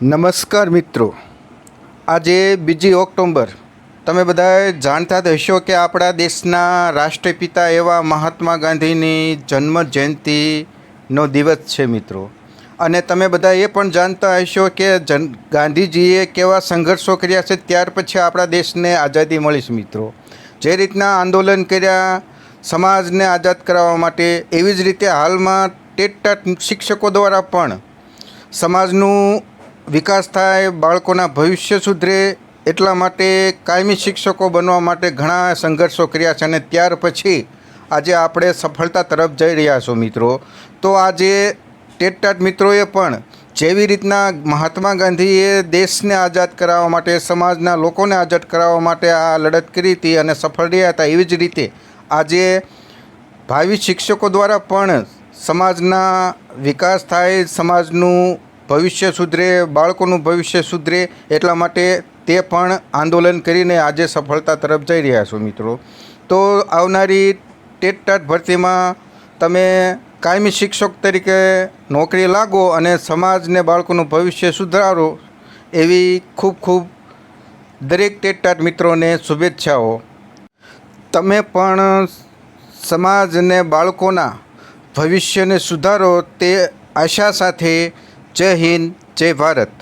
નમસ્કાર મિત્રો, આજે 2 ઓક્ટોબર તમે બધાએ જાણતા જ હશો કે આપણા દેશના રાષ્ટ્રપિતા એવા મહાત્મા ગાંધીની જન્મ જયંતિનો દિવસ છે મિત્રો. અને તમે બધા એ પણ જાણતા હશો કે ગાંધીજીએ કેવા સંઘર્ષો કર્યા છે, ત્યાર પછી આપણા દેશને આઝાદી મળી છે મિત્રો. જે રીતના આંદોલન કર્યા સમાજને આઝાદ કરાવવા માટે, એવી જ રીતે હાલમાં ટેટ શિક્ષકો દ્વારા પણ સમાજનું વિકાસ થાય, બાળકોના ભવિષ્ય સુધરે એટલા માટે કાયમી શિક્ષકો બનવા માટે ઘણા સંઘર્ષો કર્યા છે. અને ત્યાર પછી આજે આપણે સફળતા તરફ જઈ રહ્યા છો મિત્રો. તો આજે ટેટ મિત્રોએ પણ જેવી રીતના મહાત્મા ગાંધીએ દેશને આઝાદ કરાવવા માટે, સમાજના લોકોને આઝાદ કરાવવા માટે આ લડત કરી હતી અને સફળ રહ્યા હતા, એવી જ રીતે આજે ભાવિ શિક્ષકો દ્વારા પણ સમાજના વિકાસ થાય, સમાજનું ભવિષ્ય સુધરે, બાળકોનું ભવિષ્ય સુધરે એટલા માટે તે પણ આંદોલન કરીને આજે સફળતા તરફ જઈ રહ્યા છો મિત્રો. તો આવનારી ટેટ ભરતીમાં તમે કાયમી શિક્ષક તરીકે નોકરી લાગો અને સમાજને બાળકોનું ભવિષ્ય સુધારો, એવી ખૂબ ખૂબ દરેક ટેટ મિત્રોને શુભેચ્છાઓ. તમે પણ સમાજને બાળકોના ભવિષ્યને સુધારો તે આશા સાથે જય હિન્દ, જય ભારત.